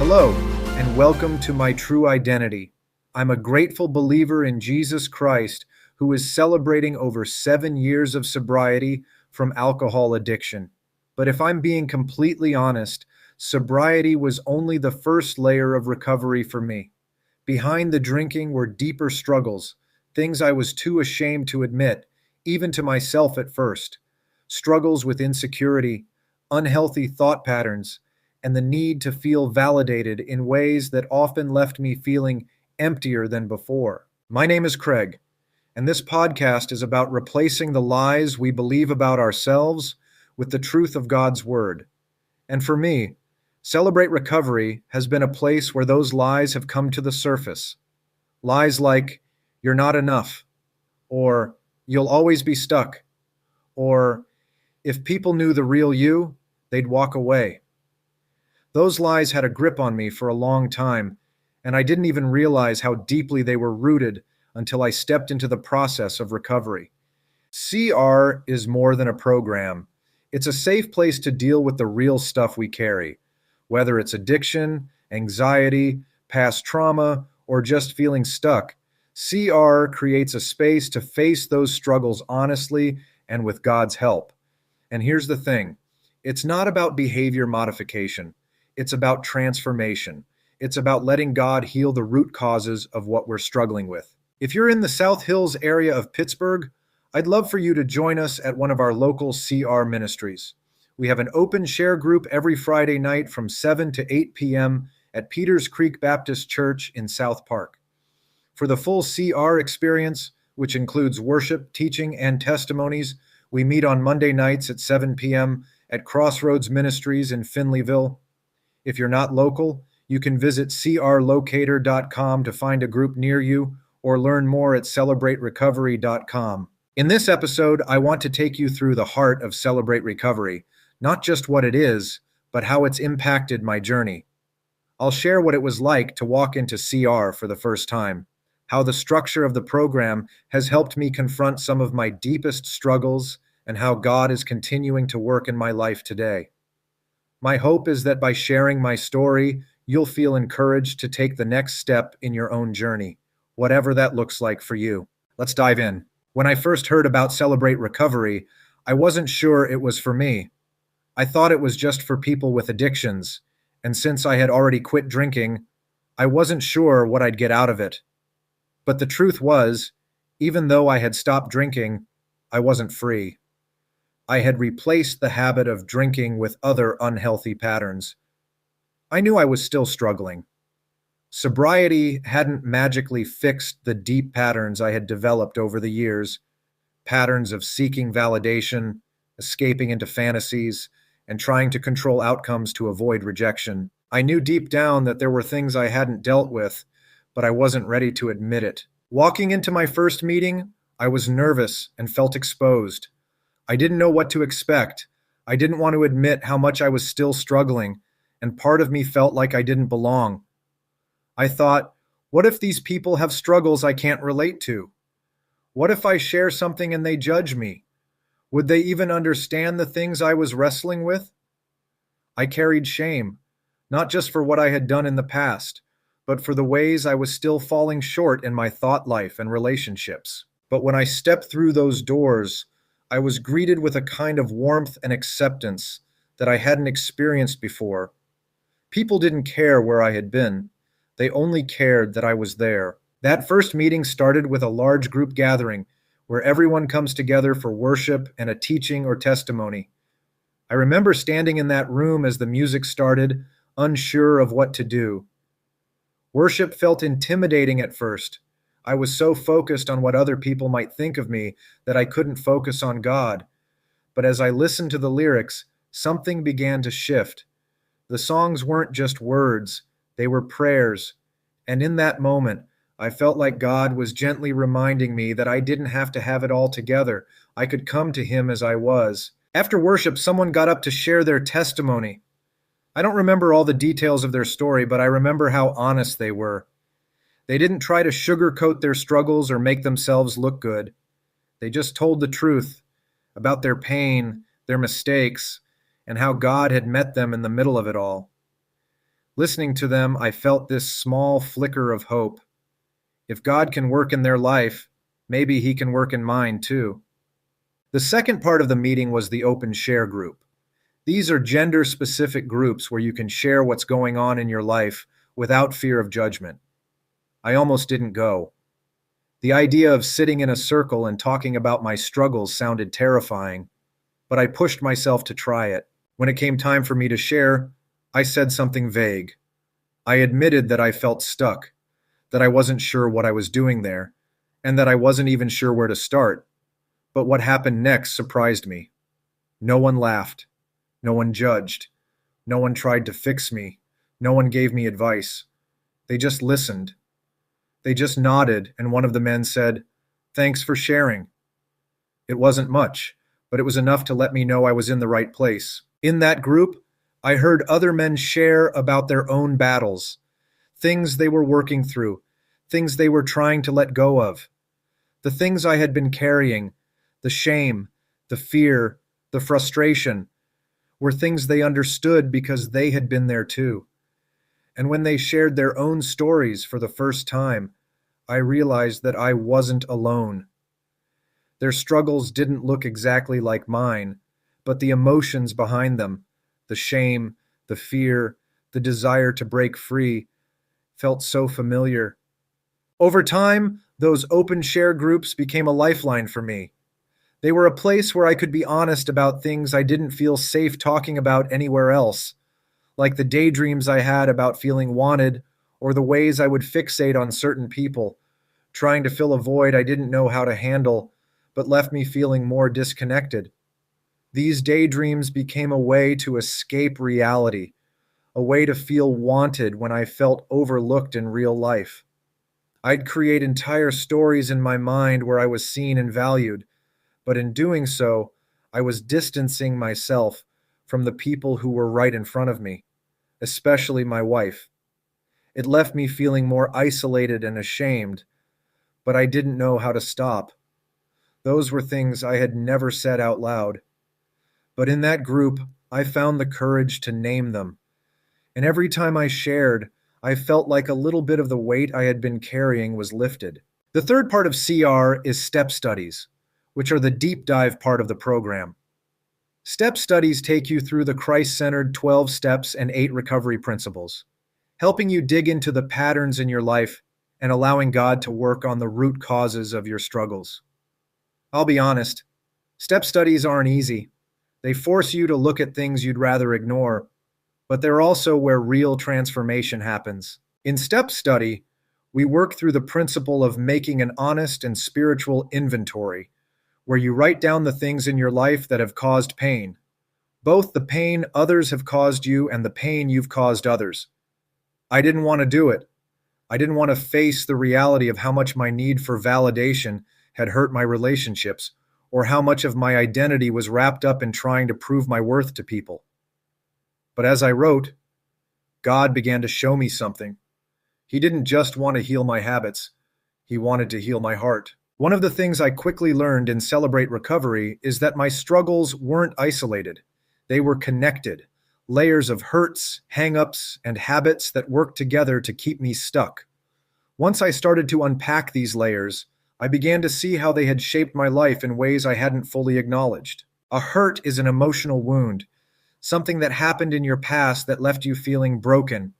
Hello, and welcome to my true identity. I'm a grateful believer in Jesus Christ who is celebrating over 7 years of sobriety from alcohol addiction. But if I'm being completely honest, sobriety was only the first layer of recovery for me. Behind the drinking were deeper struggles, things I was too ashamed to admit, even to myself at first. Struggles with insecurity, unhealthy thought patterns, and the need to feel validated in ways that often left me feeling emptier than before. My name is Craig, and this podcast is about replacing the lies we believe about ourselves with the truth of God's Word. And for me, Celebrate Recovery has been a place where those lies have come to the surface. Lies like, you're not enough, or you'll always be stuck, or if people knew the real you, they'd walk away. Those lies had a grip on me for a long time, and I didn't even realize how deeply they were rooted until I stepped into the process of recovery. CR is more than a program. It's a safe place to deal with the real stuff we carry, whether it's addiction, anxiety, past trauma, or just feeling stuck. CR creates a space to face those struggles honestly and with God's help. And here's the thing, it's not about behavior modification. It's about transformation. It's about letting God heal the root causes of what we're struggling with. If you're in the South Hills area of Pittsburgh, I'd love for you to join us at one of our local CR ministries. We have an open share group every Friday night from 7 to 8 p.m. at Peters Creek Baptist Church in South Park. For the full CR experience, which includes worship, teaching, and testimonies, we meet on Monday nights at 7 p.m. at Crossroads Ministries in Finleyville. If you're not local, you can visit crlocator.com to find a group near you or learn more at celebraterecovery.com. In this episode, I want to take you through the heart of Celebrate Recovery, not just what it is, but how it's impacted my journey. I'll share what it was like to walk into CR for the first time, how the structure of the program has helped me confront some of my deepest struggles, and how God is continuing to work in my life today. My hope is that by sharing my story, you'll feel encouraged to take the next step in your own journey, whatever that looks like for you. Let's dive in. When I first heard about Celebrate Recovery, I wasn't sure it was for me. I thought it was just for people with addictions, and since I had already quit drinking, I wasn't sure what I'd get out of it. But the truth was, even though I had stopped drinking, I wasn't free. I had replaced the habit of drinking with other unhealthy patterns. I knew I was still struggling. Sobriety hadn't magically fixed the deep patterns I had developed over the years, patterns of seeking validation, escaping into fantasies, and trying to control outcomes to avoid rejection. I knew deep down that there were things I hadn't dealt with, but I wasn't ready to admit it. Walking into my first meeting, I was nervous and felt exposed. I didn't know what to expect. I didn't want to admit how much I was still struggling, and part of me felt like I didn't belong. I thought, what if these people have struggles I can't relate to? What if I share something and they judge me? Would they even understand the things I was wrestling with? I carried shame, not just for what I had done in the past, but for the ways I was still falling short in my thought life and relationships. But when I stepped through those doors, I was greeted with a kind of warmth and acceptance that I hadn't experienced before. People didn't care where I had been. They only cared that I was there. That first meeting started with a large group gathering where everyone comes together for worship and a teaching or testimony. I remember standing in that room as the music started, unsure of what to do. Worship felt intimidating at first. I was so focused on what other people might think of me that I couldn't focus on God. But as I listened to the lyrics, something began to shift. The songs weren't just words, they were prayers. And in that moment, I felt like God was gently reminding me that I didn't have to have it all together. I could come to Him as I was. After worship, someone got up to share their testimony. I don't remember all the details of their story, but I remember how honest they were. They didn't try to sugarcoat their struggles or make themselves look good. They just told the truth about their pain, their mistakes, and how God had met them in the middle of it all. Listening to them, I felt this small flicker of hope. If God can work in their life, maybe He can work in mine too. The second part of the meeting was the open share group. These are gender-specific groups where you can share what's going on in your life without fear of judgment. I almost didn't go. The idea of sitting in a circle and talking about my struggles sounded terrifying, but I pushed myself to try it. When it came time for me to share, I said something vague. I admitted that I felt stuck, that I wasn't sure what I was doing there, and that I wasn't even sure where to start. But what happened next surprised me. No one laughed. No one judged. No one tried to fix me. No one gave me advice. They just listened. They just nodded, and one of the men said, "Thanks for sharing." It wasn't much, but it was enough to let me know I was in the right place. In that group, I heard other men share about their own battles, things they were working through, things they were trying to let go of. The things I had been carrying, the shame, the fear, the frustration, were things they understood because they had been there too. And when they shared their own stories for the first time, I realized that I wasn't alone. Their struggles didn't look exactly like mine, but the emotions behind them, the shame, the fear, the desire to break free, felt so familiar. Over time, those open share groups became a lifeline for me. They were a place where I could be honest about things I didn't feel safe talking about anywhere else, like the daydreams I had about feeling wanted or the ways I would fixate on certain people, trying to fill a void I didn't know how to handle, but left me feeling more disconnected. These daydreams became a way to escape reality, a way to feel wanted when I felt overlooked in real life. I'd create entire stories in my mind where I was seen and valued, but in doing so, I was distancing myself from the people who were right in front of me, especially my wife. It left me feeling more isolated and ashamed, but I didn't know how to stop. Those were things I had never said out loud. But in that group, I found the courage to name them. And every time I shared, I felt like a little bit of the weight I had been carrying was lifted. The third part of CR is step studies, which are the deep dive part of the program. Step studies take you through the Christ-centered 12 steps and 8 recovery principles, helping you dig into the patterns in your life and allowing God to work on the root causes of your struggles. I'll be honest, step studies aren't easy. They force you to look at things you'd rather ignore, but they're also where real transformation happens. In step study, we work through the principle of making an honest and spiritual inventory, where you write down the things in your life that have caused pain, both the pain others have caused you and the pain you've caused others. I didn't want to do it. I didn't want to face the reality of how much my need for validation had hurt my relationships, or how much of my identity was wrapped up in trying to prove my worth to people. But as I wrote, God began to show me something. He didn't just want to heal my habits. He wanted to heal my heart. One of the things I quickly learned in Celebrate Recovery is that my struggles weren't isolated. They were connected, layers of hurts, hang-ups, and habits that worked together to keep me stuck. Once I started to unpack these layers, I began to see how they had shaped my life in ways I hadn't fully acknowledged. A hurt is an emotional wound, something that happened in your past that left you feeling broken.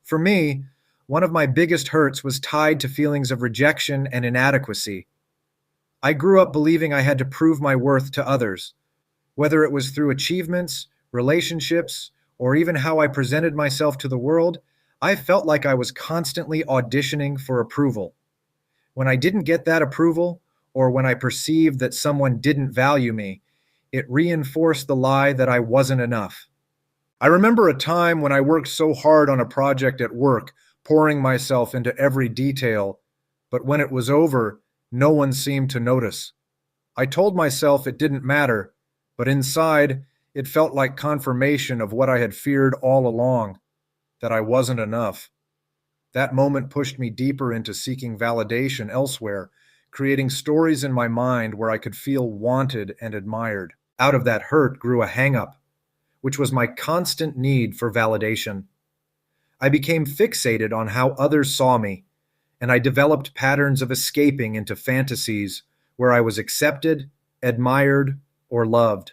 For me, one of my biggest hurts was tied to feelings of rejection and inadequacy. I grew up believing I had to prove my worth to others, whether it was through achievements, relationships, or even how I presented myself to the world. I felt like I was constantly auditioning for approval. When I didn't get that approval, or when I perceived that someone didn't value me, it reinforced the lie that I wasn't enough. I remember a time when I worked so hard on a project at work, pouring myself into every detail, but when it was over, no one seemed to notice. I told myself it didn't matter, but inside, it felt like confirmation of what I had feared all along, that I wasn't enough. That moment pushed me deeper into seeking validation elsewhere, creating stories in my mind where I could feel wanted and admired. Out of that hurt grew a hang-up, which was my constant need for validation. I became fixated on how others saw me, and I developed patterns of escaping into fantasies where I was accepted, admired, or loved.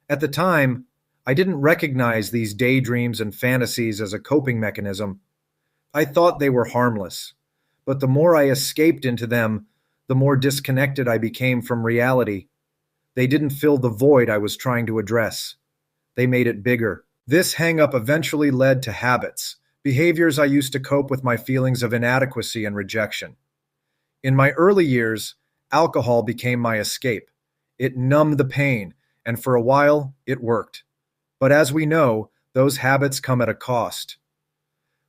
At the time, I didn't recognize these daydreams and fantasies as a coping mechanism. I thought they were harmless, but the more I escaped into them, the more disconnected I became from reality. They didn't fill the void I was trying to address. They made it bigger. This hang-up eventually led to habits, behaviors I used to cope with my feelings of inadequacy and rejection. In my early years, alcohol became my escape. It numbed the pain, and for a while, it worked. But as we know, those habits come at a cost.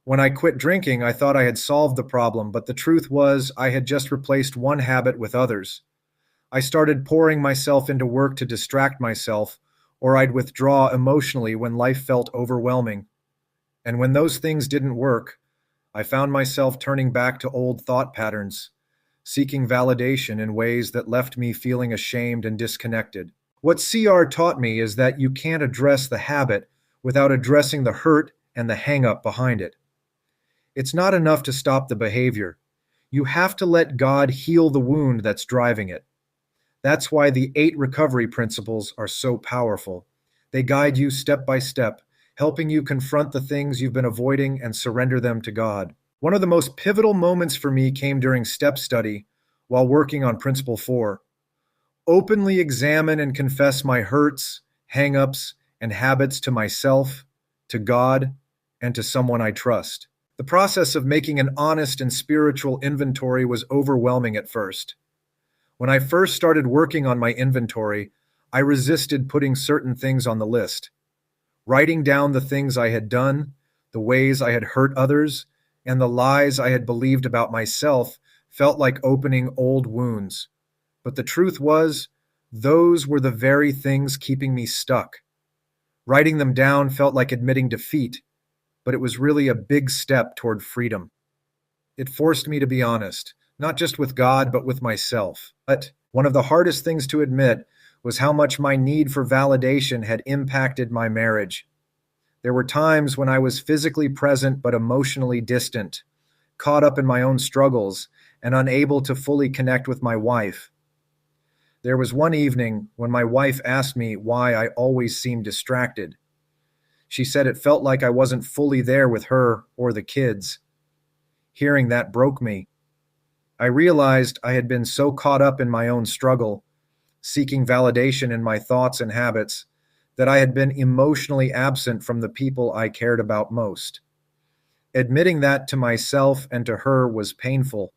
When I quit drinking, I thought I had solved the problem, but the truth was I had just replaced one habit with others. I started pouring myself into work to distract myself, or I'd withdraw emotionally when life felt overwhelming. And when those things didn't work, I found myself turning back to old thought patterns, seeking validation in ways that left me feeling ashamed and disconnected. What CR taught me is that you can't address the habit without addressing the hurt and the hang-up behind it. It's not enough to stop the behavior. You have to let God heal the wound that's driving it. That's why the 8 recovery principles are so powerful. They guide you step by step, helping you confront the things you've been avoiding and surrender them to God. One of the most pivotal moments for me came during step study while working on Principle 4. Openly examine and confess my hurts, hang-ups, and habits to myself, to God, and to someone I trust. The process of making an honest and spiritual inventory was overwhelming at first. When I first started working on my inventory, I resisted putting certain things on the list. Writing down the things I had done, the ways I had hurt others, and the lies I had believed about myself felt like opening old wounds. But the truth was, those were the very things keeping me stuck. Writing them down felt like admitting defeat, but it was really a big step toward freedom. It forced me to be honest, not just with God, but with myself. But one of the hardest things to admit was how much my need for validation had impacted my marriage. There were times when I was physically present but emotionally distant, caught up in my own struggles, and unable to fully connect with my wife. There was one evening when my wife asked me why I always seemed distracted. She said it felt like I wasn't fully there with her or the kids. Hearing that broke me. I realized I had been so caught up in my own struggle, seeking validation in my thoughts and habits, that I had been emotionally absent from the people I cared about most. Admitting that to myself and to her was painful,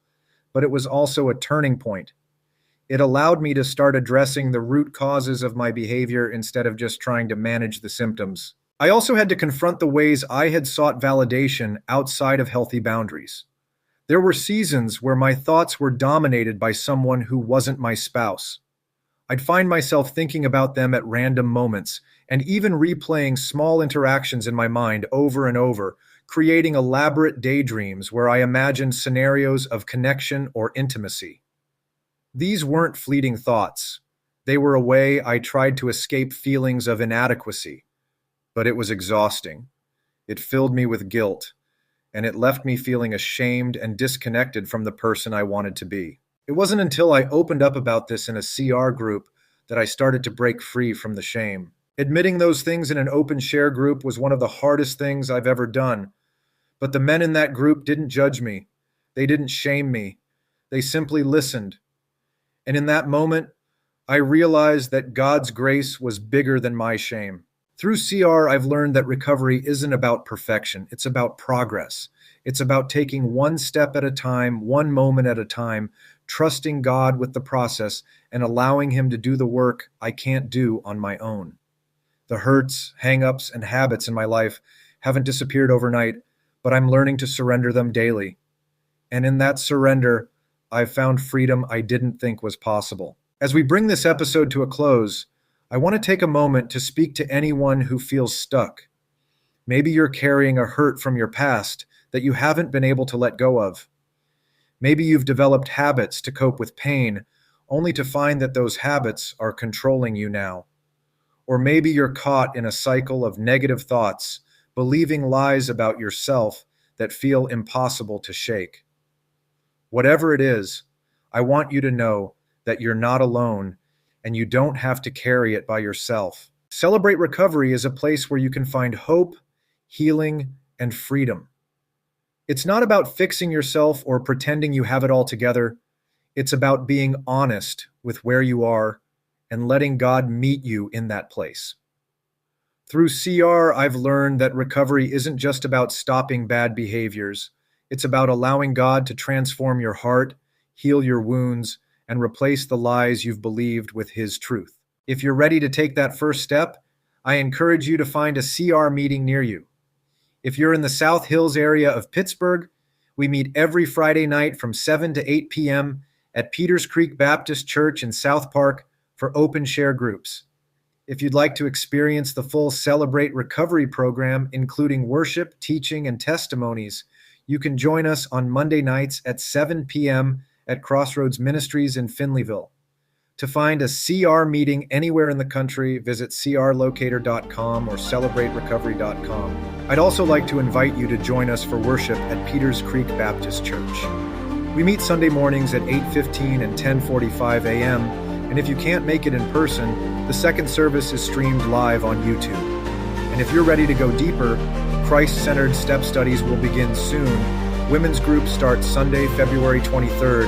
but it was also a turning point. It allowed me to start addressing the root causes of my behavior instead of just trying to manage the symptoms. I also had to confront the ways I had sought validation outside of healthy boundaries. There were seasons where my thoughts were dominated by someone who wasn't my spouse. I'd find myself thinking about them at random moments and even replaying small interactions in my mind over and over, creating elaborate daydreams where I imagined scenarios of connection or intimacy. These weren't fleeting thoughts. They were a way I tried to escape feelings of inadequacy, but it was exhausting. It filled me with guilt, and it left me feeling ashamed and disconnected from the person I wanted to be. It wasn't until I opened up about this in a CR group that I started to break free from the shame. Admitting those things in an open share group was one of the hardest things I've ever done, but the men in that group didn't judge me. They didn't shame me. They simply listened. And in that moment, I realized that God's grace was bigger than my shame. Through CR, I've learned that recovery isn't about perfection. It's about progress. It's about taking one step at a time, one moment at a time, trusting God with the process and allowing Him to do the work I can't do on my own. The hurts, hang-ups, and habits in my life haven't disappeared overnight, but I'm learning to surrender them daily. And in that surrender, I've found freedom I didn't think was possible. As we bring this episode to a close, I want to take a moment to speak to anyone who feels stuck. Maybe you're carrying a hurt from your past that you haven't been able to let go of. Maybe you've developed habits to cope with pain, only to find that those habits are controlling you now. Or maybe you're caught in a cycle of negative thoughts, believing lies about yourself that feel impossible to shake. Whatever it is, I want you to know that you're not alone and you don't have to carry it by yourself. Celebrate Recovery is a place where you can find hope, healing, and freedom. It's not about fixing yourself or pretending you have it all together. It's about being honest with where you are and letting God meet you in that place. Through CR, I've learned that recovery isn't just about stopping bad behaviors. It's about allowing God to transform your heart, heal your wounds, and replace the lies you've believed with His truth. If you're ready to take that first step, I encourage you to find a CR meeting near you. If you're in the South Hills area of Pittsburgh, we meet every Friday night from 7 to 8 p.m. at Peters Creek Baptist Church in South Park for open share groups. If you'd like to experience the full Celebrate Recovery program, including worship, teaching, and testimonies, you can join us on Monday nights at 7 p.m. at Crossroads Ministries in Finleyville. To find a CR meeting anywhere in the country, visit crlocator.com or celebraterecovery.com. I'd also like to invite you to join us for worship at Peters Creek Baptist Church. We meet Sunday mornings at 8:15 and 10:45 a.m., and if you can't make it in person, the second service is streamed live on YouTube. And if you're ready to go deeper, Christ-centered step studies will begin soon. Women's groups start Sunday, February 23rd,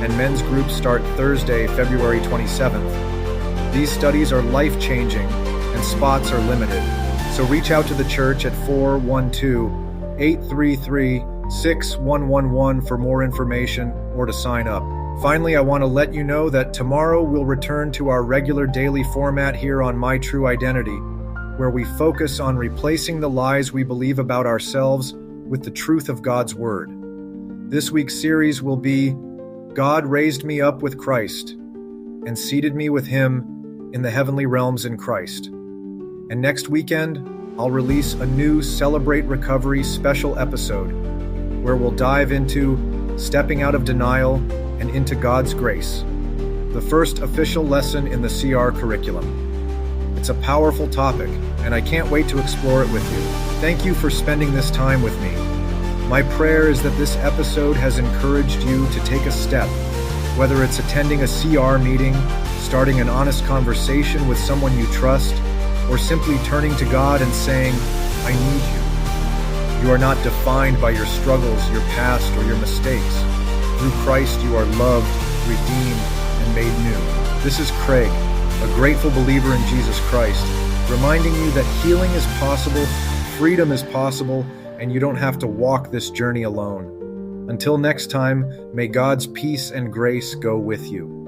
and men's groups start Thursday, February 27th. These studies are life-changing, and spots are limited. So reach out to the church at 412-833-6111 for more information or to sign up. Finally, I want to let you know that tomorrow we'll return to our regular daily format here on My True Identity, where we focus on replacing the lies we believe about ourselves with the truth of God's Word. This week's series will be God Raised Me Up with Christ and Seated Me with Him in the Heavenly Realms in Christ. And next weekend, I'll release a new Celebrate Recovery special episode where we'll dive into stepping out of denial and into God's grace, the first official lesson in the CR curriculum. It's a powerful topic, and I can't wait to explore it with you. Thank you for spending this time with me. My prayer is that this episode has encouraged you to take a step, whether it's attending a CR meeting, starting an honest conversation with someone you trust, or simply turning to God and saying, I need you. You are not defined by your struggles, your past, or your mistakes. Through Christ, you are loved, redeemed, and made new. This is Craig, a grateful believer in Jesus Christ, reminding you that healing is possible, freedom is possible, and you don't have to walk this journey alone. Until next time, may God's peace and grace go with you.